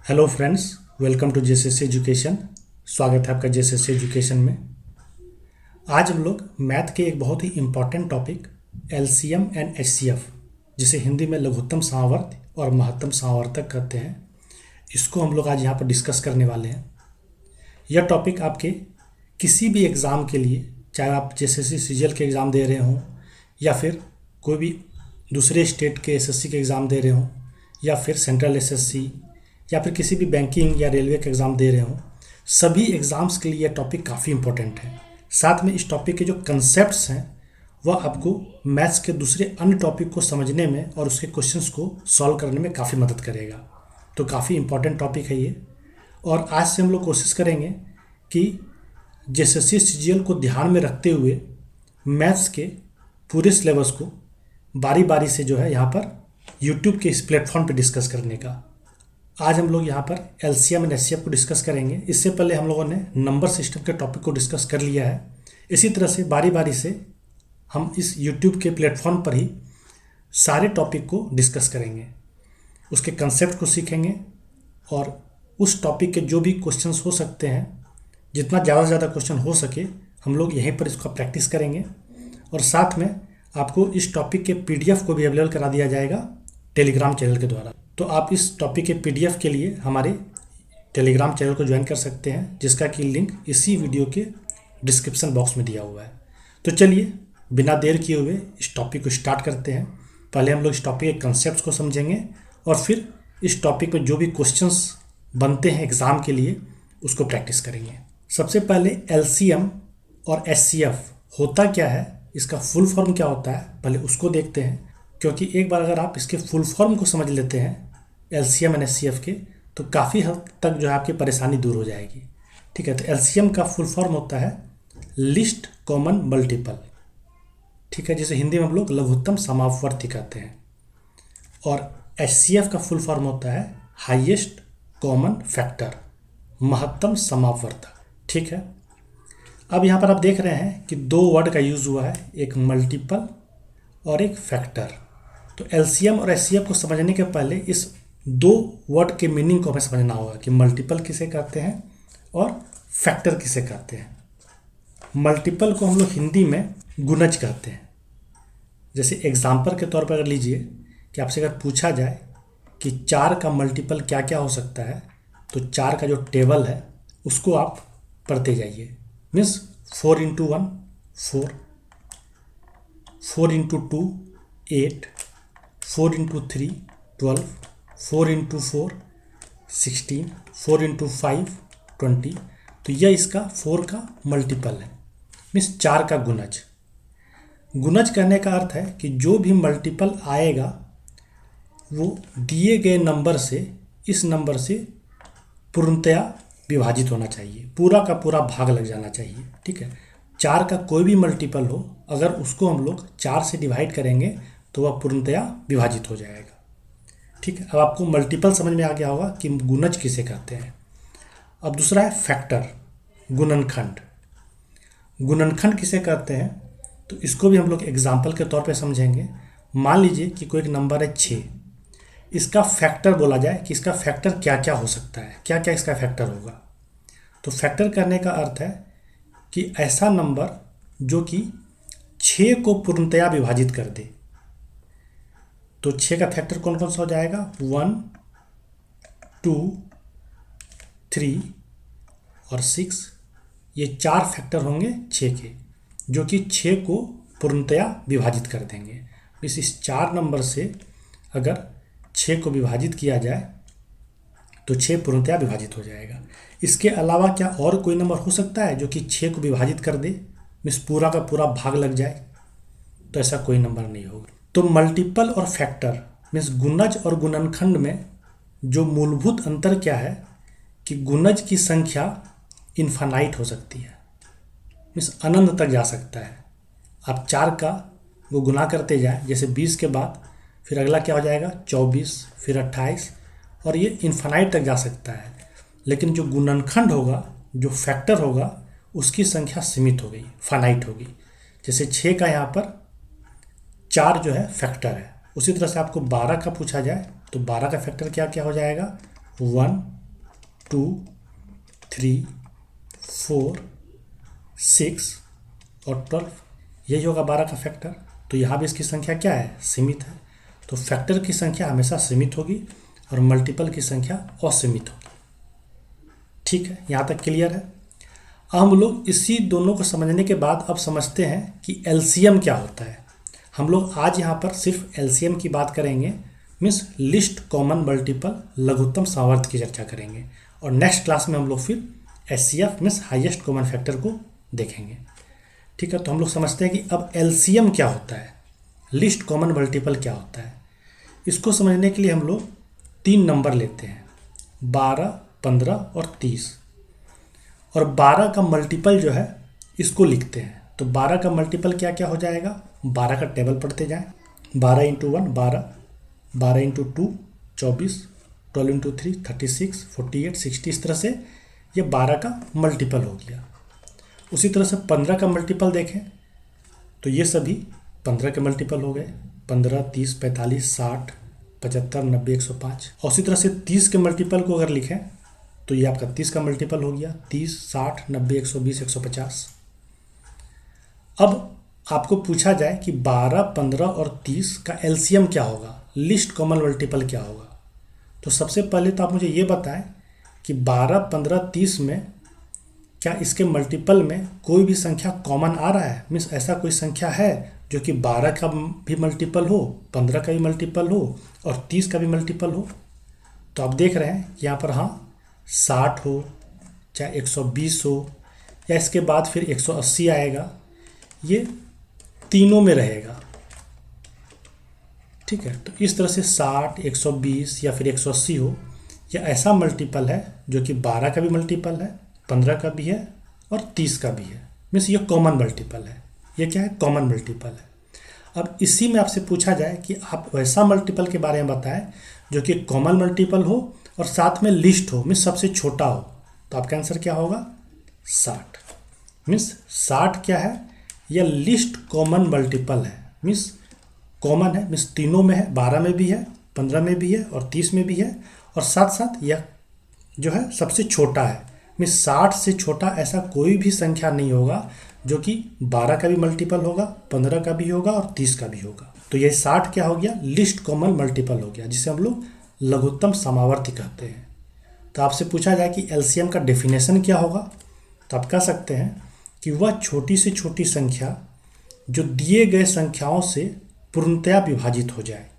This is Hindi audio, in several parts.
Hello friends, welcome to JSS education. स्वागत है आपका जेएसएस एजुकेशन में। आज हम लोग मैथ के एक बहुत ही important topic LCM and HCF, जिसे हिंदी में लघुत्तम समावर्त और महत्तम समावर्तक कहते हैं, इसको हम लोग आज यहाँ पर डिस्कस करने वाले हैं। यह टॉपिक आपके किसी भी एग्ज़ाम के लिए, चाहे आप जेएसएससी सीजीएल के एग्ज़ाम दे रहे हों या फिर कोई भी दूसरे स्टेट के एसएससी के एग्ज़ाम दे रहे हों या फिर सेंट्रल एसएससी या फिर किसी भी बैंकिंग या रेलवे के एग्ज़ाम दे रहे हों, सभी एग्ज़ाम्स के लिए यह टॉपिक काफ़ी इंपॉर्टेंट है। साथ में इस टॉपिक के जो कंसेप्ट्स हैं वह आपको मैथ्स के दूसरे अन्य टॉपिक को समझने में और उसके क्वेश्चंस को सॉल्व करने में काफ़ी मदद करेगा। तो काफ़ी इंपॉर्टेंट टॉपिक है ये। और आज से हम लोग कोशिश करेंगे कि जेएसएससी सीजीएल को ध्यान में रखते हुए मैथ्स के पूरे सिलेबस को बारी बारी से जो है यहाँ पर यूट्यूब के इस प्लेटफॉर्म पे डिस्कस करने का। आज हम लोग यहाँ पर एलसीएम एंड एचसीएफ को डिस्कस करेंगे। इससे पहले हम लोगों ने नंबर सिस्टम के टॉपिक को डिस्कस कर लिया है। इसी तरह से बारी बारी से हम इस यूट्यूब के प्लेटफॉर्म पर ही सारे टॉपिक को डिस्कस करेंगे, उसके कंसेप्ट को सीखेंगे और उस टॉपिक के जो भी क्वेश्चंस हो सकते हैं, जितना ज़्यादा से ज़्यादा क्वेश्चन हो सके, हम लोग यहीं पर इसका प्रैक्टिस करेंगे। और साथ में आपको इस टॉपिक के पीडीएफ को भी अवेलेबल करा दिया जाएगा टेलीग्राम चैनल के द्वारा। तो आप इस टॉपिक के पीडीएफ के लिए हमारे टेलीग्राम चैनल को ज्वाइन कर सकते हैं, जिसका कि लिंक इसी वीडियो के डिस्क्रिप्शन बॉक्स में दिया हुआ है। तो चलिए बिना देर किए हुए इस टॉपिक को स्टार्ट करते हैं। पहले हम लोग इस टॉपिक के कंसेप्ट को समझेंगे और फिर इस टॉपिक में जो भी क्वेश्चंस बनते हैं एग्ज़ाम के लिए उसको प्रैक्टिस करेंगे। सबसे पहले एलसीएम और एचसीएफ होता क्या है, इसका फुल फॉर्म क्या होता है, पहले उसको देखते हैं। क्योंकि एक बार अगर आप इसके फुल फॉर्म को समझ लेते हैं एलसीएम एंड एचसीएफ के, तो काफ़ी हद तक जो है आपकी परेशानी दूर हो जाएगी। ठीक है, तो एलसीएम का फुल फॉर्म होता है लिस्ट कॉमन मल्टीपल। ठीक है, जिसे हिंदी में हम लोग लघुत्तम समावर्ती कहते हैं। और एचसीएफ का फुल फॉर्म होता है हाईएस्ट कॉमन फैक्टर, महत्तम समावर्तक। ठीक है, अब यहाँ पर आप देख रहे हैं कि दो वर्ड का यूज़ हुआ है, एक मल्टीपल और एक फैक्टर। तो एलसीएम और एचसीएफ को समझने के पहले इस दो वर्ड के मीनिंग को हमें समझना होगा कि मल्टीपल किसे कहते हैं और फैक्टर किसे कहते हैं। मल्टीपल को हम लोग हिंदी में गुणज कहते हैं। जैसे एग्जाम्पल के तौर पर अगर लीजिए कि आपसे अगर पूछा जाए कि 4 का मल्टीपल क्या क्या हो सकता है, तो 4 का जो टेबल है उसको आप पढ़ते जाइए। मीन्स 4 × 1 4, 4 × 2 8, 4 × 3 12, 4 × 4 16, 4 × 5 20। तो यह इसका 4 का मल्टीपल है, मीन्स 4 का गुणज। गुणज कहने का अर्थ है कि जो भी मल्टीपल आएगा वो दिए गए नंबर से, इस नंबर से पूर्णतया विभाजित होना चाहिए, पूरा का पूरा भाग लग जाना चाहिए। ठीक है, 4 का कोई भी मल्टीपल हो, अगर उसको हम लोग 4 से डिवाइड करेंगे तो वह पूर्णतया विभाजित हो जाएगा। ठीक है, अब आपको मल्टीपल समझ में आ गया होगा कि गुणज किसे कहते हैं। अब दूसरा है फैक्टर, गुणनखंड। गुणनखंड किसे कहते हैं, तो इसको भी हम लोग एग्जाम्पल के तौर पे समझेंगे। मान लीजिए कि कोई एक नंबर है 6, इसका फैक्टर बोला जाए कि इसका फैक्टर क्या क्या हो सकता है, क्या क्या इसका फैक्टर होगा। तो फैक्टर करने का अर्थ है कि ऐसा नंबर जो कि 6 को पूर्णतया विभाजित कर दे। तो 6 का फैक्टर कौन कौन सा हो जाएगा, 1 2 3 और 6। ये 4 फैक्टर होंगे 6 के, जो कि 6 को पूर्णतया विभाजित कर देंगे। इस 4 नंबर से अगर 6 को विभाजित किया जाए तो 6 पूर्णतया विभाजित हो जाएगा। इसके अलावा क्या और कोई नंबर हो सकता है जो कि 6 को विभाजित कर दे, मीन्स पूरा का पूरा भाग लग जाए? तो ऐसा कोई नंबर नहीं होगा। तो मल्टीपल और फैक्टर मीन्स गुणज और गुणनखंड में जो मूलभूत अंतर क्या है कि गुणज की संख्या इन्फानाइट हो सकती है, मीन्स अनंत तक जा सकता है। आप 4 का वो गुना करते जाएं, जैसे 20 के बाद फिर अगला क्या हो जाएगा 24, फिर 28, और ये इन्फानाइट तक जा सकता है। लेकिन जो गुणनखंड होगा, जो फैक्टर होगा, उसकी संख्या सीमित हो गई, फाइनाइट होगी। जैसे 6 का यहाँ पर 4 जो है फैक्टर है, उसी तरह से आपको 12 का पूछा जाए तो 12 का फैक्टर क्या क्या हो जाएगा, 1 2, 3, 4, 6 और 12, यही होगा 12 का फैक्टर। तो यहाँ भी इसकी संख्या क्या है, सीमित है। तो फैक्टर की संख्या हमेशा सीमित होगी और मल्टीपल की संख्या असीमित होगी। ठीक है, यहाँ तक क्लियर है। अब हम लोग इसी दोनों को समझने के बाद अब समझते हैं कि एलसीएम क्या होता है। हम लोग आज यहाँ पर सिर्फ एलसीएम की बात करेंगे, मीन्स लिस्ट कॉमन मल्टीपल, लघुत्तम सामर्थ्य की चर्चा करेंगे। और नेक्स्ट क्लास में हम लोग फिर HCF means highest common factor को देखेंगे। ठीक है, तो हम लोग समझते हैं कि अब एलसीएम क्या होता है, लिस्ट कॉमन मल्टीपल क्या होता है। इसको समझने के लिए हम लोग 3 नंबर लेते हैं, 12, 15 और 30, और 12 का मल्टीपल जो है इसको लिखते हैं। तो 12 का मल्टीपल क्या क्या हो जाएगा, 12 का टेबल पढ़ते जाएं। 12 इंटू 1 12, 12 इंटू 2 24, 12 इंटू 3 36, 48, 60, इस तरह से ये 12 का मल्टीपल हो गया। उसी तरह से 15 का मल्टीपल देखें तो ये सभी 15 के मल्टीपल हो गए, 15, 30, 45, 60, 75, 90, 105। और उसी तरह से 30 के मल्टीपल को अगर लिखें तो ये आपका 30 का मल्टीपल हो गया, 30, 60, 90, 120, 150। अब आपको पूछा जाए कि 12, 15 और 30 का एलसीएम क्या होगा, लिस्ट कॉमन मल्टीपल क्या होगा, तो सबसे पहले तो आप मुझे ये बताएं कि 12, 15, 30 में क्या इसके मल्टीपल में कोई भी संख्या कॉमन आ रहा है, मीन्स ऐसा कोई संख्या है जो कि 12 का भी मल्टीपल हो, 15 का भी मल्टीपल हो और 30 का भी मल्टीपल हो। तो आप देख रहे हैं यहाँ पर हाँ 60 हो, चाहे 120 हो, या इसके बाद फिर 180 आएगा, ये तीनों में रहेगा। ठीक है, तो इस तरह से 60, 120 या फिर 180 हो, या ऐसा मल्टीपल है जो कि 12 का भी मल्टीपल है, 15 का भी है और 30 का भी है, मीन्स ये कॉमन मल्टीपल है। ये क्या है, कॉमन मल्टीपल है। अब इसी में आपसे पूछा जाए कि आप वैसा मल्टीपल के बारे में बताएं जो कि कॉमन मल्टीपल हो और साथ में लिस्ट हो, मीन्स सबसे छोटा हो, तो आपका आंसर क्या होगा, 60। मीन्स 60 क्या है, यह लिस्ट कॉमन मल्टीपल है, मीन्स कॉमन है, मीन्स तीनों में है, 12 में भी है, 15 में भी है और 30 में भी है, और साथ साथ यह जो है सबसे छोटा है। मीन्स 60 से छोटा ऐसा कोई भी संख्या नहीं होगा जो कि 12 का भी मल्टीपल होगा, 15 का भी होगा और 30 का भी होगा। तो ये 60 क्या हो गया, लिस्ट कॉमन मल्टीपल हो गया, जिसे हम लोग लघुत्तम समावर्ती कहते हैं। तो आपसे पूछा जाए कि एलसीएम का डेफिनेशन क्या होगा, तो आप कह सकते हैं कि वह छोटी से छोटी संख्या जो दिए गए संख्याओं से पूर्णतया विभाजित हो जाए,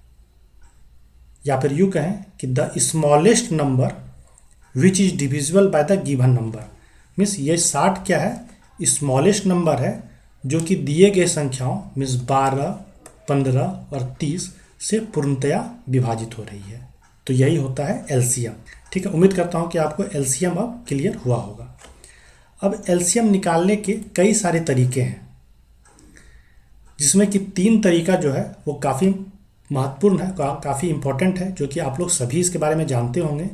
या फिर यूँ कहें कि the smallest number which is divisible by the given number. Means ये 60 क्या है, स्मॉलेस्ट नंबर है जो कि दिए गए संख्याओं मीन्स 12, 15 और 30 से पूर्णतया विभाजित हो रही है। तो यही होता है एलसीएम। ठीक है, उम्मीद करता हूँ कि आपको एलसीएम अब क्लियर हुआ होगा। अब एलसीएम निकालने के कई सारे तरीके हैं, जिसमें कि 3 तरीका जो है वो काफ़ी महत्वपूर्ण है, काफ़ी इम्पोर्टेंट है, जो कि आप लोग सभी इसके बारे में जानते होंगे,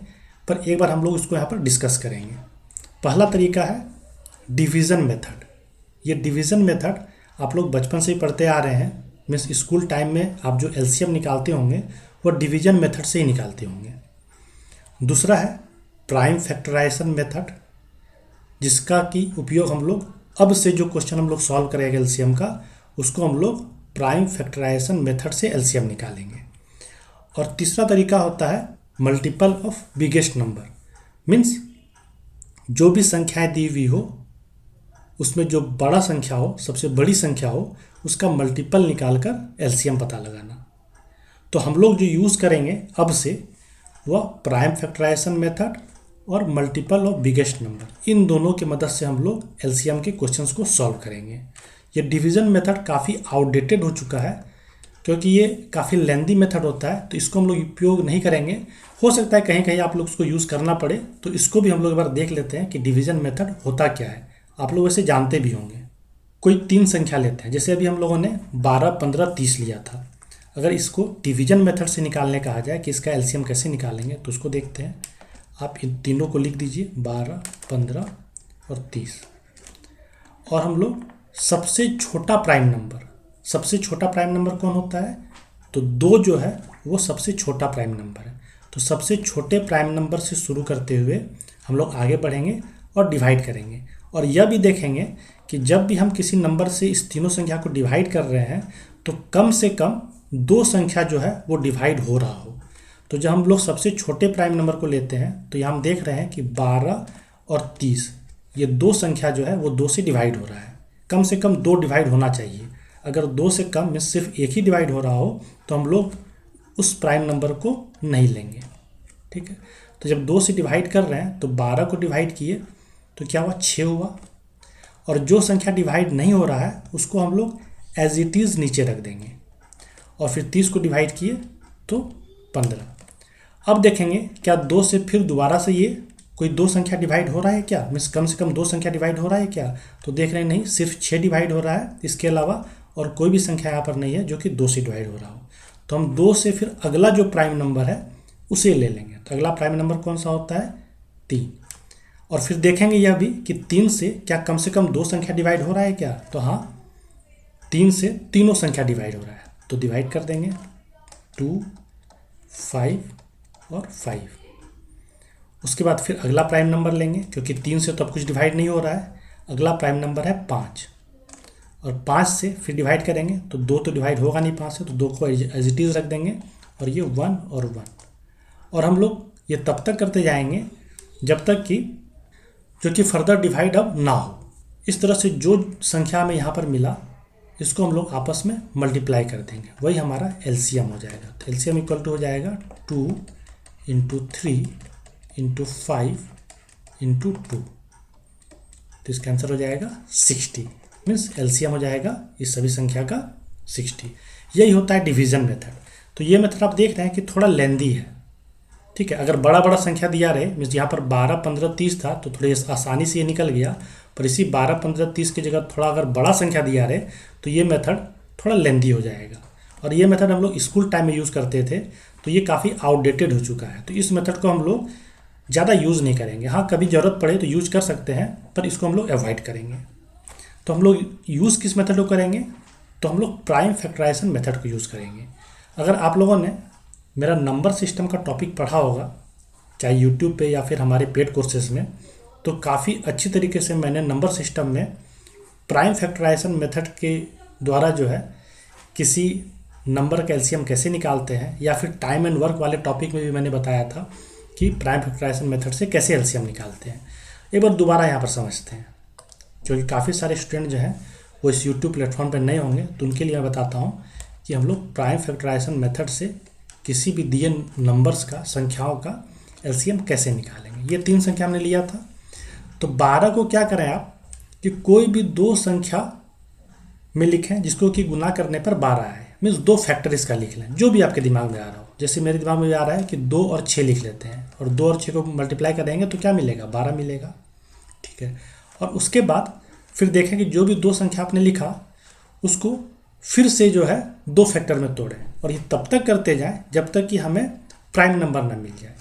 पर एक बार हम लोग इसको यहाँ पर डिस्कस करेंगे। पहला तरीका है डिवीज़न मेथड। ये डिवीज़न मेथड आप लोग बचपन से ही पढ़ते आ रहे हैं, मीन्स स्कूल टाइम में आप जो एलसीएम निकालते होंगे वो डिवीज़न मेथड से ही निकालते होंगे। दूसरा है प्राइम फैक्टराइजेशन मेथड, जिसका कि उपयोग हम लोग अब से जो क्वेश्चन हम लोग सॉल्व करेंगे एलसीएम का, उसको हम लोग प्राइम फैक्टराइजेशन मेथड से एलसीएम निकालेंगे। और तीसरा तरीका होता है multiple of biggest number, means जो भी संख्याएं दी हुई हो उसमें जो बड़ा संख्या हो, सबसे बड़ी संख्या हो, उसका मल्टीपल निकालकर एलसीएम पता लगाना। तो हम लोग जो यूज़ करेंगे अब से वह प्राइम फैक्टराइजेशन मेथड और मल्टीपल ऑफ बिगेस्ट नंबर, इन दोनों की मदद से हम लोग एलसीएम के क्वेश्चंस को सॉल्व करेंगे। ये डिवीज़न मेथड काफ़ी आउटडेटेड हो चुका है, क्योंकि ये काफ़ी लेंदी मेथड होता है, तो इसको हम लोग उपयोग नहीं करेंगे। हो सकता है कहीं कहीं आप लोग उसको यूज़ करना पड़े, तो इसको भी हम लोग एक बार देख लेते हैं कि डिवीज़न मेथड होता क्या है। आप लोग वैसे जानते भी होंगे। कोई 3 संख्या लेते हैं, जैसे अभी हम लोगों ने 12, 15, 30 लिया था। अगर इसको डिवीज़न मेथड से निकालने कहा जाए कि इसका एलसीएम कैसे निकालेंगे, तो उसको देखते हैं। आप इन तीनों को लिख दीजिए, 12, 15 और 30, और हम लोग सबसे छोटा प्राइम कौन होता है, तो 2 जो है वो सबसे छोटा प्राइम नंबर है। तो सबसे छोटे प्राइम नंबर से शुरू करते हुए हम लोग आगे बढ़ेंगे और डिवाइड करेंगे, और यह भी देखेंगे कि जब भी हम किसी नंबर से इस तीनों संख्या को डिवाइड कर रहे हैं तो कम से कम दो संख्या जो है वो डिवाइड हो रहा हो। तो जब हम लोग सबसे छोटे प्राइम नंबर को लेते हैं तो यहाँ हम देख रहे हैं कि 12 और 30 ये दो संख्या जो है वो 2 से डिवाइड हो रहा है। कम से कम 2 डिवाइड होना चाहिए। अगर 2 से कम में सिर्फ एक ही डिवाइड हो रहा हो तो हम लोग उस प्राइम नंबर को नहीं लेंगे। ठीक है, तो जब 2 से डिवाइड कर रहे हैं तो 12 को डिवाइड किए तो क्या हुआ, 6 हुआ। और जो संख्या डिवाइड नहीं हो रहा है उसको हम लोग एज इट इज़ नीचे रख देंगे। और फिर 30 को डिवाइड किए तो 15। अब देखेंगे क्या 2 से फिर दोबारा से ये कोई दो संख्या डिवाइड हो रहा है क्या, मीन्स कम से कम 2 संख्या डिवाइड हो रहा है क्या। तो देख रहे हैं नहीं, सिर्फ 6 डिवाइड हो रहा है, इसके अलावा और कोई भी संख्या यहाँ पर नहीं है जो कि 2 से डिवाइड हो रहा हो। तो हम 2 से फिर अगला जो प्राइम नंबर है उसे ले लेंगे। तो अगला प्राइम नंबर कौन सा होता है, 3। और फिर देखेंगे यह भी कि 3 से क्या कम से कम 2 संख्या डिवाइड हो रहा है क्या। तो हाँ, 3 से तीनों संख्या डिवाइड हो रहा है, तो डिवाइड कर देंगे 2, 5 और 5। उसके बाद फिर अगला प्राइम नंबर लेंगे, क्योंकि 3 से तो अब कुछ डिवाइड नहीं हो रहा है। अगला प्राइम नंबर है 5, और 5 से फिर डिवाइड करेंगे तो 2 तो डिवाइड होगा नहीं 5 से, तो 2 को एज इट इज़ रख देंगे, और ये 1 और 1। और हम लोग ये तब तक करते जाएंगे जब तक कि जो कि फर्दर डिवाइड अब ना हो। इस तरह से जो संख्या हमें यहाँ पर मिला इसको हम लोग आपस में मल्टीप्लाई कर देंगे, वही हमारा एलसीएम हो जाएगा। तो एलसीएम इक्वल टू हो जाएगा 2 × 3 × 5 × 2। तो इसका आंसर हो जाएगा 60, मीन्स एलसीएम हो जाएगा इस सभी संख्या का 60। यही होता है डिवीज़न मेथड। तो ये मेथड आप देख रहे हैं कि थोड़ा लेंदी है। ठीक है, अगर बड़ा बड़ा संख्या दिया रहे, मीन्स यहाँ पर 12, 15, 30 था तो थोड़ी आसानी से ये निकल गया, पर इसी 12, 15, 30 की जगह थोड़ा अगर बड़ा संख्या दिया रहे तो ये मेथड थोड़ा लेंदी हो जाएगा। और ये मेथड हम लोग स्कूल टाइम में यूज़ करते थे, तो ये काफ़ी आउटडेटेड हो चुका है। तो इस मेथड को हम लोग ज़्यादा यूज़ नहीं करेंगे। हाँ, कभी ज़रूरत पड़े तो यूज़ कर सकते हैं, पर इसको हम लोग अवॉइड करेंगे। तो हम लोग यूज़ किस मेथड को करेंगे, तो हम लोग प्राइम फैक्टराइजेशन मेथड को यूज़ करेंगे। अगर आप लोगों ने मेरा नंबर सिस्टम का टॉपिक पढ़ा होगा, चाहे यूट्यूब पे या फिर हमारे पेड कोर्सेज में, तो काफ़ी अच्छी तरीके से मैंने नंबर सिस्टम में प्राइम फैक्टराइजेशन मेथड के द्वारा जो है किसी नंबर का एलसीएम कैसे निकालते हैं, या फिर टाइम एंड वर्क वाले टॉपिक में भी मैंने बताया था कि प्राइम फैक्टराइजेशन मेथड से कैसे एलसीएम निकालते हैं। एक बार दोबारा यहाँ पर समझते हैं, क्योंकि काफ़ी सारे स्टूडेंट जो हैं वो इस यूट्यूब प्लेटफॉर्म पर नए होंगे, तो उनके लिए मैं बताता हूँ कि हम लोग प्राइम फैक्टराइजेशन मेथड से किसी भी दिए नंबर्स का, संख्याओं का एलसीएम कैसे निकालेंगे। ये 3 संख्या हमने लिया था, तो 12 को क्या करें आप कि कोई भी 2 संख्या में लिखें जिसको कि गुना करने पर 12 आए, मीन्स 2 फैक्टर इसका लिख लें, जो भी आपके दिमाग में आ रहा हो। जैसे मेरे दिमाग में आ रहा है कि 2 और 6 लिख लेते हैं, और 2 और 6 को मल्टीप्लाई करेंगे तो क्या मिलेगा, 12 मिलेगा। ठीक है, और उसके बाद फिर देखें कि जो भी 2 संख्या आपने लिखा उसको फिर से जो है 2 फैक्टर में तोड़ें, और ये तब तक करते जाएं जब तक कि हमें प्राइम नंबर ना मिल जाए।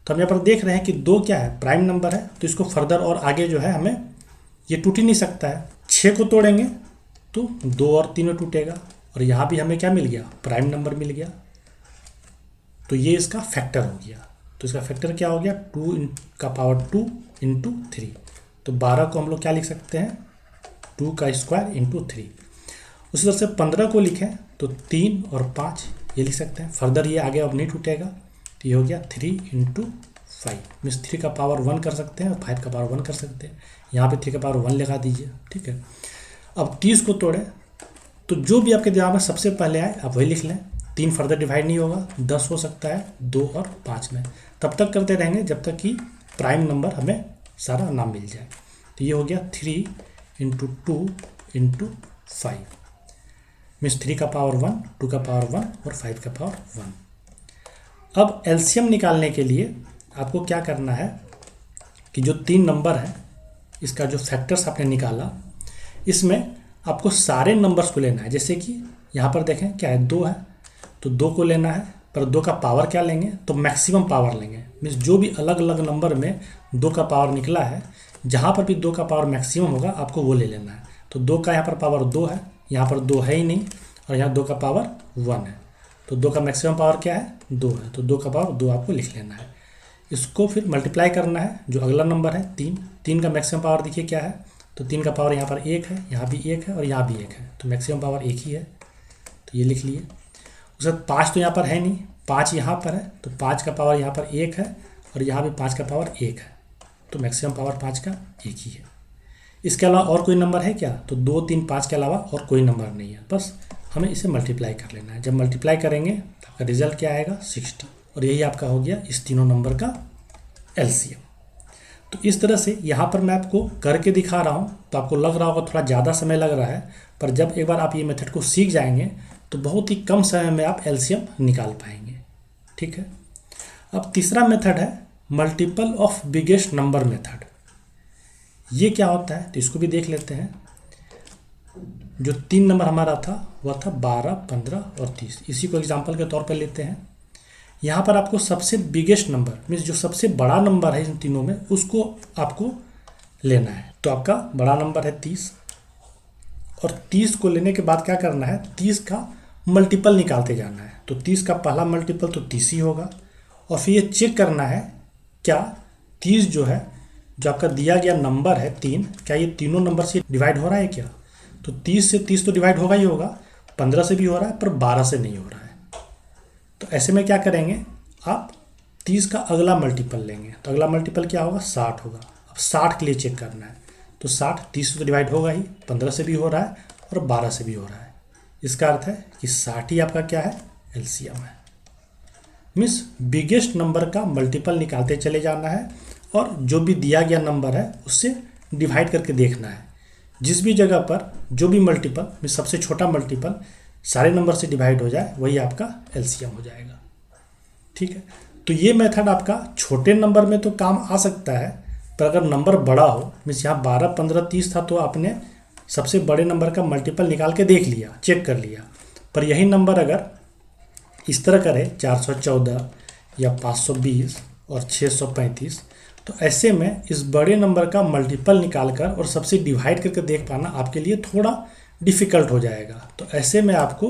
तो हम यहाँ पर देख रहे हैं कि 2 क्या है, प्राइम नंबर है, तो इसको फर्दर और आगे जो है हमें ये टूट ही नहीं सकता है। 6 को तोड़ेंगे तो 2 और 3 में टूटेगा, और यहाँ भी हमें क्या मिल गया, प्राइम नंबर मिल गया। तो ये इसका फैक्टर हो गया। तो इसका फैक्टर क्या हो गया, 2 का पावर 2 × 3। तो 12 को हम लोग क्या लिख सकते हैं, 2 का स्क्वायर × 3। उसी तरह से 15 को लिखें तो 3 और 5 ये लिख सकते हैं। फर्दर ये आगे अब नहीं टूटेगा, तो ये हो गया 3 × 5, मीन्स 3 का पावर 1 कर सकते हैं और 5 का पावर 1 कर सकते हैं। यहाँ पे 3 का पावर 1 लगा दीजिए। ठीक है, अब 30 को तोड़ें तो जो भी आपके दिमाग में सबसे पहले आए आप वही लिख लें। 3 फर्दर डिवाइड नहीं होगा, 10 हो सकता है 2 और 5 में। तब तक करते रहेंगे जब तक कि प्राइम नंबर हमें सारा ना मिल जाए। तो ये हो गया 3 × 2 × 5, मीन्स 3 का पावर 1, 2 का पावर 1 और 5 का पावर 1। अब एलसीएम निकालने के लिए आपको क्या करना है कि जो 3 नंबर है इसका जो फैक्टर्स आपने निकाला, इसमें आपको सारे नंबर्स को लेना है। जैसे कि यहाँ पर देखें क्या है, 2 है, तो 2 को लेना है, पर 2 का पावर क्या लेंगे, तो मैक्सिमम पावर लेंगे। मीन्स जो भी अलग अलग नंबर में 2 का पावर निकला है, जहाँ पर भी 2 का पावर मैक्सिमम होगा आपको वो ले लेना है। तो 2 का यहाँ पर पावर 2 है, यहाँ पर 2 है ही नहीं, और यहाँ 2 का पावर 1 है, तो 2 का मैक्सिमम पावर क्या है, 2 है, तो 2 का पावर 2 आपको लिख लेना है। इसको फिर मल्टीप्लाई करना है, जो अगला नंबर है 3, 3 का मैक्सिमम पावर देखिए क्या है, तो 3 का पावर यहाँ पर 1 है, यहाँ भी 1 है और यहाँ भी 1 है, तो मैक्सिमम पावर 1 ही है, तो ये लिख लिए। उसके बाद 5 तो यहाँ पर है नहीं, 5 यहाँ पर है, तो 5 का पावर यहाँ पर 1 है और यहाँ भी 5 का पावर 1 है, तो मैक्सिमम पावर 5 का 1 ही है। इसके अलावा और कोई नंबर है क्या, तो 2, 3, 5 के अलावा और कोई नंबर नहीं है, बस हमें इसे मल्टीप्लाई कर लेना है। जब मल्टीप्लाई करेंगे तो आपका रिजल्ट क्या आएगा, 60, और यही आपका हो गया इस तीनों नंबर का एलसीएम। तो इस तरह से यहाँ पर मैं आपको करके दिखा रहा हूँ, तो आपको लग रहा होगा थोड़ा ज़्यादा समय लग रहा है, पर जब एक बार आप ये मेथड को सीख जाएंगे तो बहुत ही कम समय में आप एलसीएम निकाल पाएंगे। ठीक है। अब तीसरा मेथड है multiple of biggest number method. ये क्या होता है, तो इसको भी देख लेते हैं। जो 3 नंबर हमारा था वह था 12, 15 और 30। इसी को एग्जाम्पल के तौर पर लेते हैं। यहाँ पर आपको सबसे बिगेस्ट नंबर मीन्स जो सबसे बड़ा नंबर है इन तीनों में, उसको आपको लेना है। तो आपका बड़ा नंबर है 30, और 30 को लेने के बाद क्या करना है, 30 का मल्टीपल निकालते जाना है। तो 30 का पहला मल्टीपल तो 30 ही होगा, और फिर ये चेक करना है क्या 30 जो है, जो आपका दिया गया नंबर है 3, क्या ये तीनों नंबर से डिवाइड हो रहा है क्या। तो 30 से 30 तो डिवाइड होगा ही होगा, 15 से भी हो रहा है, पर 12 से नहीं हो रहा है। तो ऐसे में क्या करेंगे, आप 30 का अगला मल्टीपल लेंगे, तो अगला मल्टीपल क्या होगा, 60 होगा। अब 60 के लिए चेक करना है, तो 60 30 से तो डिवाइड होगा ही, 15 से भी हो रहा है और 12 से भी हो रहा है। इसका अर्थ है कि 60 ही आपका क्या है, एलसीएम है। मीन्स बिगेस्ट नंबर का मल्टीपल निकालते चले जाना है, और जो भी दिया गया नंबर है उससे डिवाइड करके देखना है। जिस भी जगह पर जो भी मल्टीपल मीन्स सबसे छोटा मल्टीपल सारे नंबर से डिवाइड हो जाए, वही आपका एलसीएम हो जाएगा। ठीक है। तो ये मेथड आपका छोटे नंबर में तो काम आ सकता है, पर अगर नंबर बड़ा हो, मीन्स यहाँ 12, 15, 30 था, तो आपने सबसे बड़े नंबर का मल्टीपल निकाल के देख लिया, चेक कर लिया। पर यही नंबर अगर इस तरह करे 414 या 520 और 635, तो ऐसे में इस बड़े नंबर का मल्टीपल निकालकर और सबसे डिवाइड करके देख पाना आपके लिए थोड़ा डिफ़िकल्ट हो जाएगा। तो ऐसे में आपको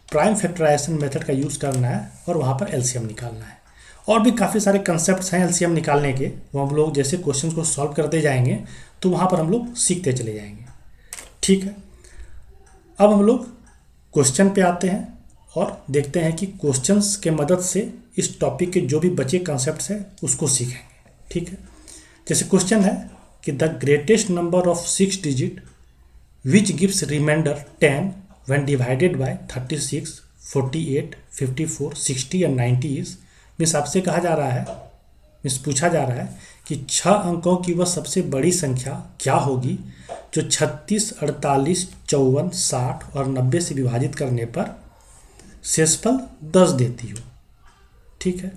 प्राइम फैक्टराइजेशन मेथड का यूज़ करना है और वहाँ पर एलसीएम निकालना है। और भी काफ़ी सारे कंसेप्ट्स हैं एलसीएम निकालने के, वो हम लोग जैसे क्वेश्चन को सॉल्व करते जाएंगे तो वहाँ पर हम लोग सीखते चले जाएंगे। ठीक है। अब हम लोग क्वेश्चन पे आते हैं और देखते हैं कि क्वेश्चंस के मदद से इस टॉपिक के जो भी बचे कंसेप्ट्स हैं उसको सीखेंगे। ठीक है। जैसे क्वेश्चन है कि the greatest number of 6 digit which gives remainder 10 when divided by 36, 48, 54, 60 and 90 इज। मीन्स आपसे कहा जा रहा है, मीन्स पूछा जा रहा है कि 6 अंकों की वह सबसे बड़ी संख्या क्या होगी जो 36, 48, 54, 60 और 90 से विभाजित करने पर शेषफल 10 देती हो। ठीक है।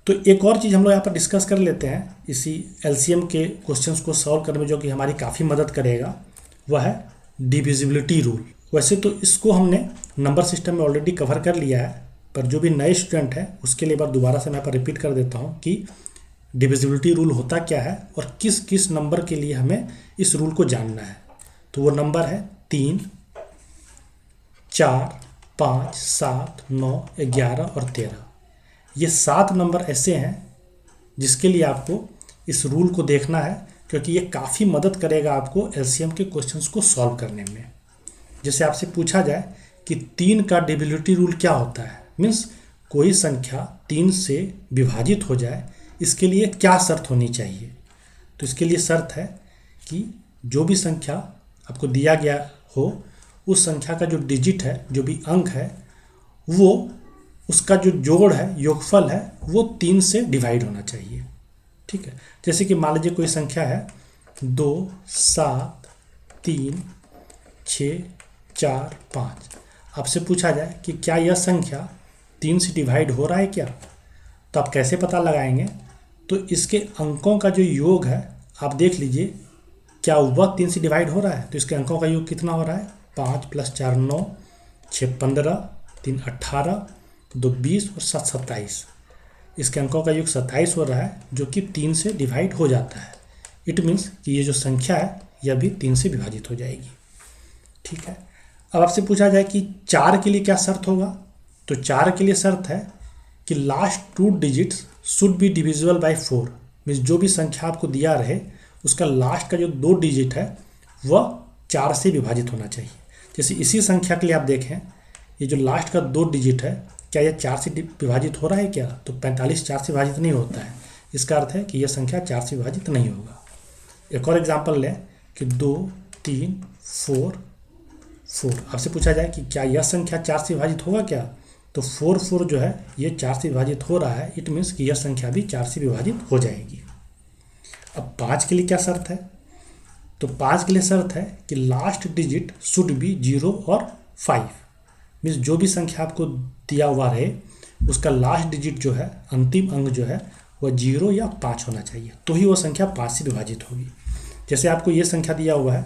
तो एक और चीज़ हम लोग यहाँ पर डिस्कस कर लेते हैं इसी एलसीएम के क्वेश्चंस को सॉल्व करने में, जो कि हमारी काफ़ी मदद करेगा, वह है डिविजिबिलिटी रूल। वैसे तो इसको हमने नंबर सिस्टम में ऑलरेडी कवर कर लिया है, पर जो भी नए स्टूडेंट हैं उसके लिए एक बार दोबारा से मैं यहाँ पर रिपीट कर देता हूँ कि डिविजिबिलिटी रूल होता क्या है और किस किस नंबर के लिए हमें इस रूल को जानना है। तो वो नंबर है 3, 4, 5, 7, 9, 11 और 13। ये 7 नंबर ऐसे हैं जिसके लिए आपको इस रूल को देखना है, क्योंकि ये काफ़ी मदद करेगा आपको एलसीएम के क्वेश्चंस को सॉल्व करने में। जैसे आपसे पूछा जाए कि 3 का डिविजिबिलिटी रूल क्या होता है, मीन्स कोई संख्या 3 से विभाजित हो जाए, इसके लिए क्या शर्त होनी चाहिए। तो इसके लिए शर्त है कि जो भी संख्या आपको दिया गया हो, उस संख्या का जो डिजिट है, जो भी अंक है, वो उसका जो जोड़ है, योगफल है, वो 3 से डिवाइड होना चाहिए। ठीक है। जैसे कि मान लीजिए कोई संख्या है 2, 7, 3, 6, 4, 5। आपसे पूछा जाए कि क्या यह संख्या 3 से डिवाइड हो रहा है क्या, तो आप कैसे पता लगाएंगे। तो इसके अंकों का जो योग है आप देख लीजिए, क्या वह 3 से डिवाइड हो रहा है। तो इसके अंकों का योग कितना हो रहा है, 5 + 4 9, 6 15, 3 18, 2 20 और 7 27। इसके अंकों का योग 27 हो रहा है, जो कि 3 से डिवाइड हो जाता है। इट मीन्स कि ये जो संख्या है यह भी 3 से विभाजित हो जाएगी। ठीक है। अब आपसे पूछा जाए कि 4 के लिए क्या शर्त होगा, तो 4 के लिए शर्त है कि last 2 digits should be divisible bye 4, means जो भी संख्या आपको दिया रहे उसका लास्ट का जो 2 डिजिट है वह 4 से विभाजित होना चाहिए। जैसे इसी संख्या के लिए आप देखें, ये जो लास्ट का 2 डिजिट है, क्या यह 4 से विभाजित हो रहा है क्या? तो 45 4 से विभाजित नहीं होता है, इसका अर्थ है कि यह संख्या 4 से विभाजित नहीं होगा। एक और एग्जांपल लें कि 2 3 4 4, आपसे पूछा जाए कि क्या यह संख्या 4 से विभाजित होगा क्या? तो 4 4 जो है ये 4 से विभाजित हो रहा है, इट मीन्स कि यह संख्या भी 4 से विभाजित हो जाएगी। अब 5 के लिए क्या शर्त है? तो 5 के लिए शर्त है कि लास्ट डिजिट शुड बी 0 और 5, मीन्स जो भी संख्या आपको दिया हुआ रहे उसका लास्ट डिजिट जो है, अंतिम अंक जो है वह 0 या 5 होना चाहिए, तो ही वो संख्या 5 से विभाजित होगी। जैसे आपको ये संख्या दिया हुआ है,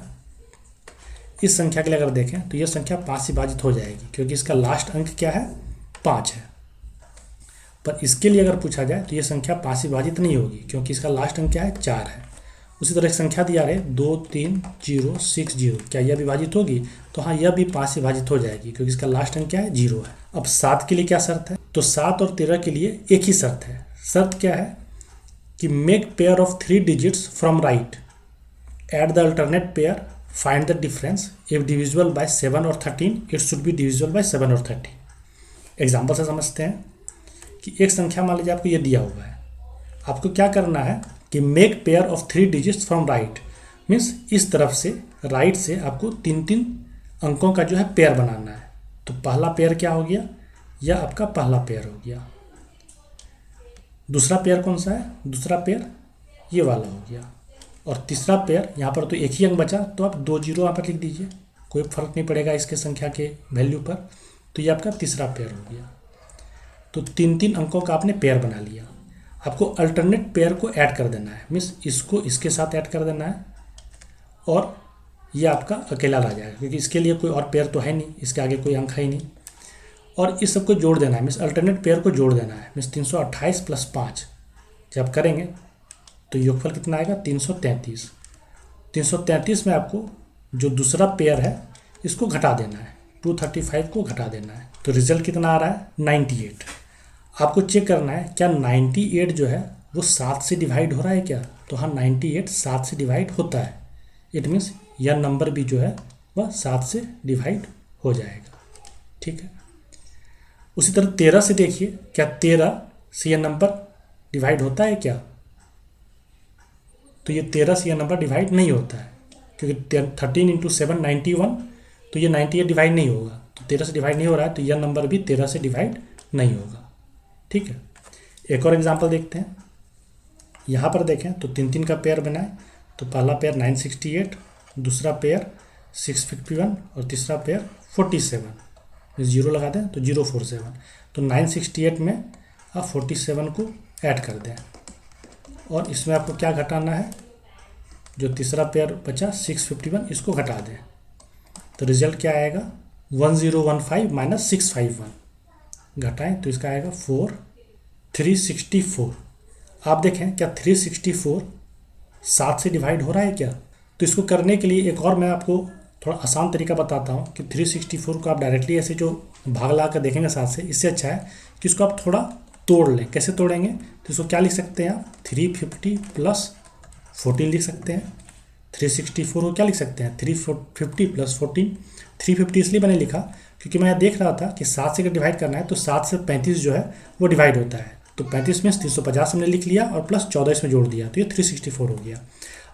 इस संख्या के लिए अगर देखें तो यह संख्या 5 से विभाजित हो जाएगी क्योंकि इसका लास्ट अंक क्या है, 5 है। पर इसके लिए अगर पूछा जाए तो यह संख्या 5 से विभाजित नहीं होगी क्योंकि इसका लास्ट अंक क्या है, 4 है। उसी तरह संख्या दिया रहे 2 3 0 6 0, क्या यह विभाजित होगी? तो हाँ, यह भी 5 से विभाजित हो जाएगी क्योंकि इसका लास्ट अंक क्या है, 0 है। अब 7 के लिए क्या शर्त है? तो 7 और 13 के लिए एक ही शर्त है। शर्त क्या है कि make pair of 3 digits from right, add the alternate pair, find the difference, if divisible by 7 और 13 it should be divisible by 7 और 13। एग्जाम्पल से समझते हैं कि एक संख्या मान लीजिए आपको ये दिया हुआ है, आपको क्या करना है कि make pair of 3 digits from right, means इस तरफ से, राइट से आपको 3 अंकों का जो है पेयर बनाना है। तो पहला पेयर क्या हो गया, यह आपका पहला पेयर हो गया। दूसरा पेयर कौन सा है? दूसरा पेयर ये वाला हो गया। और तीसरा पेयर, यहाँ पर तो एक ही अंक बचा तो आप 2 0 यहाँ पर लिख दीजिए, कोई फर्क नहीं पड़ेगा इसके संख्या के वैल्यू पर। तो ये आपका तीसरा पेयर हो गया। तो 3 अंकों का आपने पेयर बना लिया। आपको अल्टरनेट पेयर को ऐड कर देना है, मीन्स इसको इसके साथ ऐड कर देना है और ये आपका अकेला रह जाएगा क्योंकि इसके लिए कोई और पेयर तो है नहीं, इसके आगे कोई अंक है ही नहीं। और इस सबको जोड़ देना है, मीन्स अल्टरनेट पेयर को जोड़ देना है, मीन्स 328 + 5 जब करेंगे तो योगफल कितना आएगा, 333। 333 में आपको जो दूसरा पेयर है इसको घटा देना है, 235 को घटा देना है। तो रिजल्ट कितना आ रहा है, 98। आपको चेक करना है क्या 98 जो है वो 7 से डिवाइड हो रहा है क्या? तो हाँ, 98 7 से डिवाइड होता है। इट मीन्स यह नंबर भी जो है वह 7 से डिवाइड हो जाएगा। ठीक है। उसी तरह 13 से देखिए, क्या 13 से यह नंबर डिवाइड होता है क्या? तो ये 13 से यह नंबर डिवाइड नहीं होता है क्योंकि 13 × 7 91, तो ये 98 डिवाइड नहीं होगा। तो 13 से डिवाइड नहीं हो रहा है तो यह नंबर भी 13 से डिवाइड नहीं होगा। ठीक है। एक और एग्जांपल देखते हैं। यहाँ पर देखें तो 3 का पेयर बनाए, तो पहला पेयर 968, दूसरा पेयर 651 और तीसरा पेयर 47। 0 लगा दें तो 047। तो 968 में आप 47 को ऐड कर दें और इसमें आपको क्या घटाना है, जो तीसरा पेयर बचा 651 इसको घटा दें। तो रिजल्ट क्या आएगा, 1015 - 651 घटाएं तो इसका आएगा 364। आप देखें क्या 364 7 से डिवाइड हो रहा है क्या? तो इसको करने के लिए एक और मैं आपको थोड़ा आसान तरीका बताता हूँ कि 364 को आप डायरेक्टली ऐसे जो भाग ला कर देखेंगे 7 से, इससे अच्छा है कि इसको आप थोड़ा तोड़ लें। कैसे तोड़ेंगे, तो इसको क्या लिख सकते हैं आप, 350 + 14 लिख सकते हैं। 364 को क्या लिख सकते हैं, 350 + 14। 350 इसलिए मैंने लिखा क्योंकि मैं देख रहा था कि 7 से अगर डिवाइड करना है तो 7 से 35 जो है वो डिवाइड होता है। तो 35 में 350 हमने लिख लिया और प्लस 14 इसमें जोड़ दिया, तो ये 364 हो गया।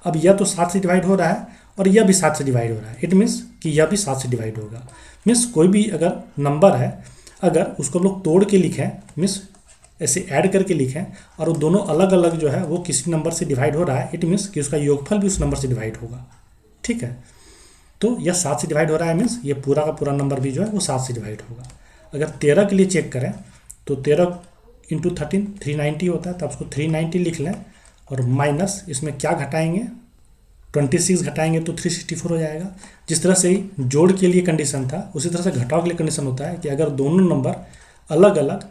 अब यह तो 7 से डिवाइड हो रहा है और यह भी 7 से डिवाइड हो रहा है। इट मीन्स कि यह भी 7 से डिवाइड होगा। मीन्स कोई भी अगर नंबर है, अगर उसको हम लोग तोड़ के लिखें, मीन्स ऐसे ऐड करके लिखें और वो दोनों अलग अलग जो है वो किसी नंबर से डिवाइड हो रहा है, इट मीन्स कि उसका योगफल भी उस नंबर से डिवाइड होगा। ठीक है। तो यह 7 से डिवाइड हो रहा है, मीन्स ये पूरा का पूरा नंबर भी जो है वो 7 से डिवाइड होगा। अगर 13 के लिए चेक करें तो 13 × 13 390 होता है, तो आप उसको 390 लिख लें और माइनस इसमें क्या घटाएंगे, 26 घटाएंगे तो 364 हो जाएगा। जिस तरह से ही जोड़ के लिए कंडीशन था उसी तरह से घटाव के लिए कंडीशन होता है कि अगर दोनों नंबर अलग अलग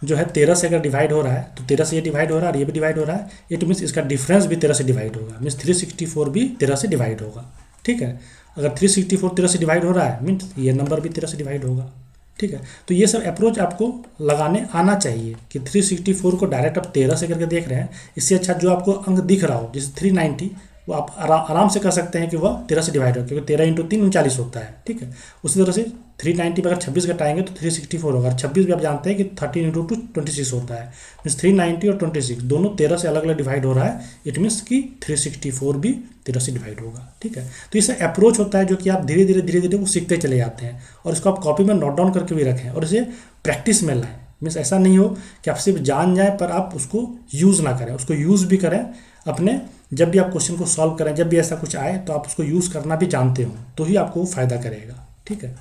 जो है 13 से अगर डिवाइड हो रहा है तो 13 से ये डिवाइड हो रहा है और ये भी डिवाइड हो रहा है, इट मीन्स इसका डिफरेंस भी 13 से डिवाइड होगा, मीन्स 364 भी 13 से डिवाइड होगा। ठीक है। अगर 364 13 से डिवाइड हो रहा है मीन्स ये नंबर भी 13 से डिवाइड होगा। ठीक है। तो ये सब अप्रोच आपको लगाने आना चाहिए कि 364 को डायरेक्ट आप 13 से करके देख रहे हैं, इससे अच्छा जो आपको अंक दिख रहा हो जैसे 390 वो आप आराम से कर सकते हैं कि वह 13 से डिवाइड हो, क्योंकि 13 इंटू 3 39 होता है। ठीक है। उसी तरह से 390 पर अगर 26 घटाएंगे तो 364 होगा। 26 भी आप जानते हैं कि 13 इंटू 2 26 होता है। मीन्स 390 और 26 दोनों 13 से अलग अलग डिवाइड हो रहा है। इट मीन्स कि 364 भी 13 से डिवाइड होगा। ठीक है। तो इससे अप्रोच होता है जो कि आप धीरे धीरे वो सीखते चले जाते हैं, और इसको आप कॉपी में नोट डाउन करके भी रखें और इसे प्रैक्टिस में लाएं। मीन्स ऐसा नहीं हो कि आप सिर्फ जान जाएं पर आप उसको यूज़ ना करें, उसको यूज़ भी करें अपने, जब भी आप क्वेश्चन को सॉल्व करें, जब भी ऐसा कुछ आए तो आप उसको यूज़ करना भी जानते हो, तो ही आपको वो फ़ायदा करेगा। ठीक है।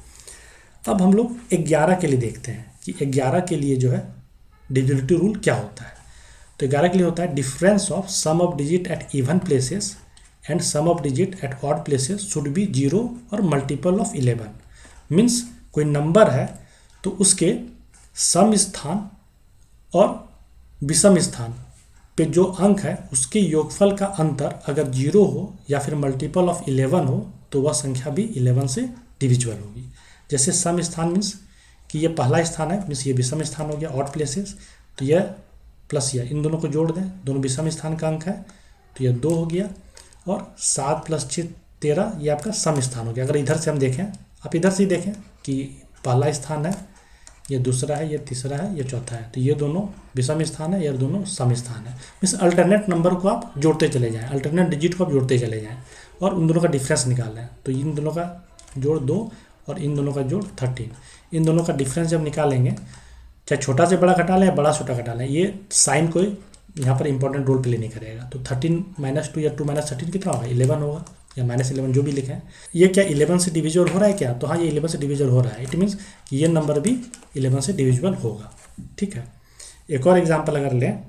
अब हम लोग 11 के लिए देखते हैं कि 11 के लिए जो है डिविजिबिलिटी रूल क्या होता है। तो 11 के लिए होता है difference of sum of digit at even places and sum of digit at odd places should be 0 और मल्टीपल ऑफ 11। मीन्स कोई नंबर है तो उसके सम स्थान और विषम स्थान पे जो अंक है उसके योगफल का अंतर अगर 0 हो या फिर मल्टीपल ऑफ 11 हो तो वह संख्या भी 11 से डिविजिबल होगी। जैसे सम स्थान मीन्स कि ये पहला स्थान है, मीन्स ये विषम स्थान हो गया। ऑड प्लेसेस तो यह प्लस यह, इन दोनों को जोड़ दें, दोनों विषम स्थान का अंक है तो यह 2 हो गया। और 7 + 6 13 ये आपका सम स्थान हो गया। अगर इधर से हम देखें, आप इधर से ही देखें कि पहला स्थान है, ये दूसरा है, ये तीसरा है, ये चौथा है, तो ये दोनों विषम स्थान है, ये दोनों सम स्थान है। मीन्स अल्टरनेट नंबर को आप जोड़ते चले जाएं, अल्टरनेट डिजिट को आप जोड़ते चले जाएं और उन दोनों का डिफरेंस निकाल लें। तो इन दोनों का जोड़ 2 और इन दोनों का जोड़ 13। इन दोनों का डिफरेंस जब निकालेंगे, चाहे छोटा से बड़ा घटा लें या बड़ा छोटा घटा लें, ये साइन कोई यहाँ पर इंपॉर्टेंट रोल प्ले नहीं करेगा। तो 13 - 2 या 2 - 13 कितना होगा? 11 होगा, या -11 जो भी लिखें। ये क्या 11 से डिविजिबल हो रहा है क्या? तो हाँ, ये 11 से डिविजिबल हो रहा है। इट मीन्स कि ये नंबर भी 11 से डिविजिबल होगा। ठीक है। एक और एग्जांपल अगर लें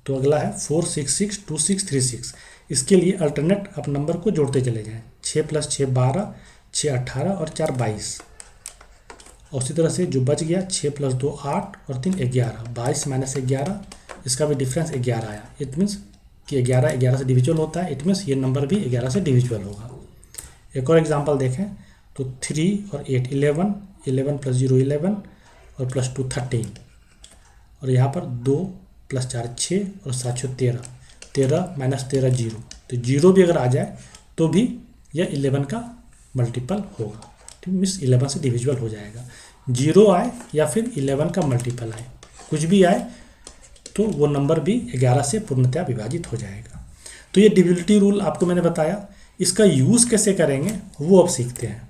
तो अगला है 4662636। इसके लिए अल्टरनेट आप नंबर को जोड़ते चले जाएं। 6 + 6 12, 6 18 और 4 22। और उसी तरह से जो बच गया 6 + 2 8 और 3 11, 22 - 11, इसका भी डिफरेंस 11 आया। इट मीन्स कि 11 से डिविजिबल होता है। इट मीन्स ये नंबर भी 11 से डिविजिबल होगा। एक और एग्जांपल देखें तो 3 और 8 11, 11 + 0 11 और +2 13। और यहाँ पर 2 + 4 6 और 7 13, 13 - 13 0। तो 0 भी अगर आ जाए तो भी यह 11 का मल्टीपल होगा। ठीक, मीन्स 11 से डिविजिबल हो जाएगा। 0 आए या फिर 11 का मल्टीपल आए, कुछ भी आए तो वो नंबर भी 11 से पूर्णतया विभाजित हो जाएगा। तो ये डिविजिबिलिटी रूल आपको मैंने बताया। इसका यूज़ कैसे करेंगे वो अब सीखते हैं।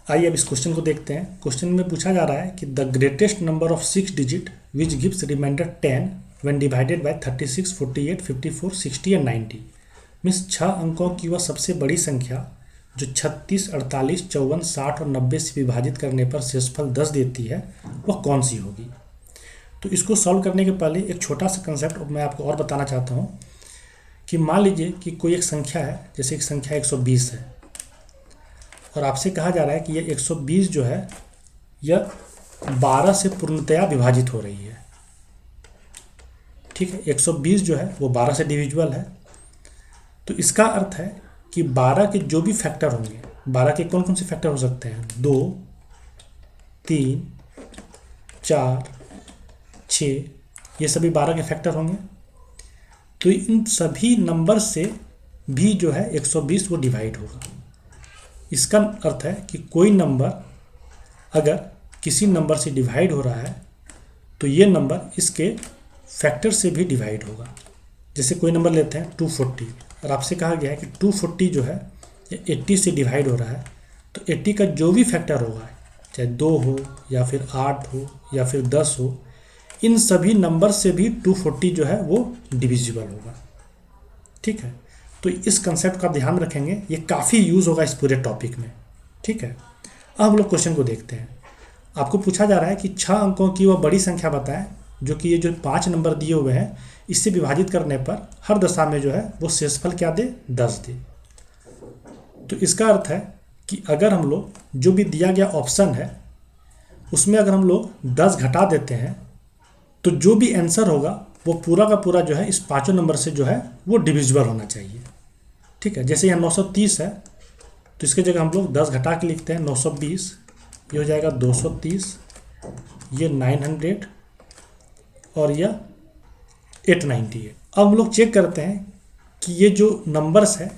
आइए अब इस क्वेश्चन को देखते हैं। क्वेश्चन में पूछा जा रहा है कि the greatest number of 6 digit which gives remainder 10 when divided by 36, 48, 54, 60 and 90। Means 6 अंकों की वह सबसे बड़ी संख्या जो 36, 48, 54, 60 और 90 से विभाजित करने पर शेषफल 10 देती है, वह कौन सी होगी? तो इसको सॉल्व करने के पहले एक छोटा सा कंसेप्ट मैं आपको और बताना चाहता हूँ कि मान लीजिए कि कोई एक संख्या है, जैसे एक संख्या 120 है और आपसे कहा जा रहा है कि यह 120 जो है यह 12 से पूर्णतया विभाजित हो रही है। ठीक है, 120 जो है वो 12 से डिविजिबल है। तो इसका अर्थ है कि 12 के जो भी फैक्टर होंगे, 12 के कौन कौन से फैक्टर हो सकते हैं? 2, 3, 4, 6, ये सभी 12 के फैक्टर होंगे। तो इन सभी नंबर से भी जो है 120 वो डिवाइड होगा। इसका अर्थ है कि कोई नंबर अगर किसी नंबर से डिवाइड हो रहा है तो ये नंबर इसके फैक्टर से भी डिवाइड होगा। जैसे कोई नंबर लेते हैं 240 और आपसे कहा गया है कि 240 जो है ये 80 से डिवाइड हो रहा है, तो 80 का जो भी फैक्टर होगा, चाहे 2 हो या फिर 8 हो या फिर 10 हो, इन सभी नंबर से भी 240 जो है वो डिविजिबल होगा। ठीक है, तो इस कंसेप्ट का ध्यान रखेंगे, ये काफ़ी यूज़ होगा इस पूरे टॉपिक में। ठीक है, अब हम लोग क्वेश्चन को देखते हैं। आपको पूछा जा रहा है कि 6 अंकों की वह बड़ी संख्या बताएं जो कि ये जो 5 नंबर दिए हुए हैं इससे विभाजित करने पर हर दशा में जो है वो शेषफल क्या दे? 10 दे। तो इसका अर्थ है कि अगर हम लोग जो भी दिया गया ऑप्शन है उसमें अगर हम लोग 10 घटा देते हैं तो जो भी आंसर होगा वो पूरा का पूरा जो है इस 5 नंबर से जो है वो डिविजिबल होना चाहिए। ठीक है, जैसे यहाँ 930 है तो इसके जगह हम लोग 10 घटा के लिखते हैं 920, ये हो जाएगा 230, ये 900 और यह 898। अब हम लोग चेक करते हैं कि ये जो नंबर्स है,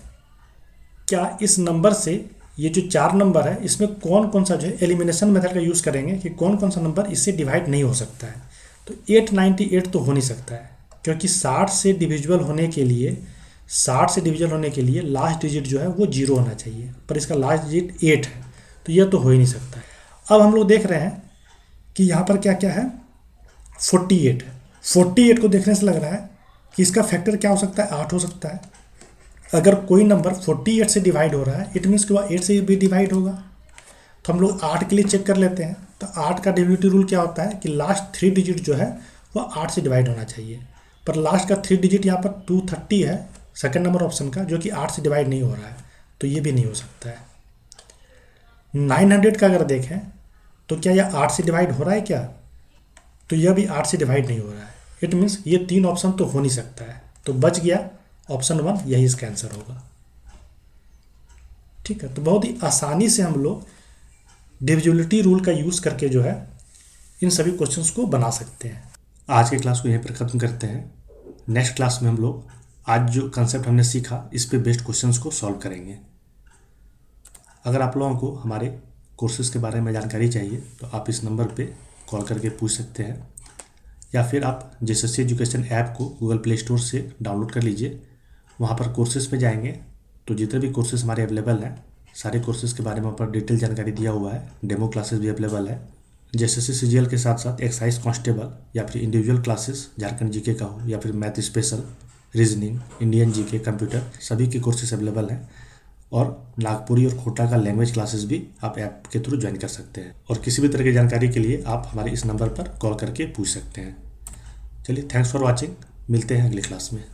क्या इस नंबर से ये जो 4 नंबर है इसमें कौन कौन सा जो है एलिमिनेशन मेथड का यूज़ करेंगे कि कौन कौन सा नंबर इससे डिवाइड नहीं हो सकता है। तो 898 तो हो नहीं सकता है, क्योंकि 60 से डिविजिबल होने के लिए लास्ट डिजिट जो है वो 0 होना चाहिए, पर इसका लास्ट डिजिट 8 है, तो यह तो हो ही नहीं सकता है। अब हम लोग देख रहे हैं कि यहाँ पर क्या क्या है, 48 है। 48 को देखने से लग रहा है कि इसका फैक्टर क्या हो सकता है, 8 हो सकता है। अगर कोई नंबर 48 से डिवाइड हो रहा है, इट मीन्स कि वह 8 से भी डिवाइड होगा। तो हम लोग 8 के लिए चेक कर लेते हैं। तो 8 का डिविजिबिलिटी रूल क्या होता है कि लास्ट 3 डिजिट जो है वह 8 से डिवाइड होना चाहिए, पर लास्ट का 3 डिजिट यहाँ पर 230 है सेकंड नंबर ऑप्शन का, जो कि 8 से डिवाइड नहीं हो रहा है, तो ये भी नहीं हो सकता है। 900 का अगर देखें तो क्या यह 8 से डिवाइड हो रहा है क्या, तो यह भी 8 से डिवाइड नहीं हो रहा है। इट मीन्स ये 3 ऑप्शन तो हो नहीं सकता है, तो बच गया ऑप्शन 1, यही इसका आंसर होगा। ठीक है, तो बहुत ही आसानी से हम लोग डिविजिबिलिटी रूल का यूज़ करके जो है इन सभी क्वेश्चंस को बना सकते हैं। आज की क्लास को यहीं पर ख़त्म करते हैं। नेक्स्ट क्लास में हम लोग आज जो कंसेप्ट हमने सीखा इस पे बेस्ड क्वेश्चंस को सॉल्व करेंगे। अगर आप लोगों को हमारे कोर्सेज़ के बारे में जानकारी चाहिए तो आप इस नंबर पे कॉल करके पूछ सकते हैं, या फिर आप जेएसएससी एजुकेशन ऐप को गूगल प्ले स्टोर से डाउनलोड कर लीजिए। वहाँ पर कोर्सेज़ पे जाएंगे तो जितने भी कोर्सेज़ हमारे अवेलेबल हैं, सारे कोर्सेज़ के बारे में ऊपर डिटेल जानकारी दिया हुआ है। डेमो क्लासेस भी अवेलेबल है। जेएसएससी सीजीएल के साथ साथ एक्साइज कांस्टेबल या फिर इंडिविजुअल क्लासेस झारखंड जीके का हो, या फिर math special, reasoning, Indian GK, computer, सभी के कोर्सेज अवेलेबल हैं। और नागपुरी और खोटा का लैंग्वेज क्लासेस भी आप ऐप के थ्रू ज्वाइन कर सकते हैं। और किसी भी तरह की जानकारी के लिए आप हमारे इस नंबर पर कॉल करके पूछ सकते हैं। चलिए, थैंक्स फॉर वॉचिंग। मिलते हैं अगली क्लास में।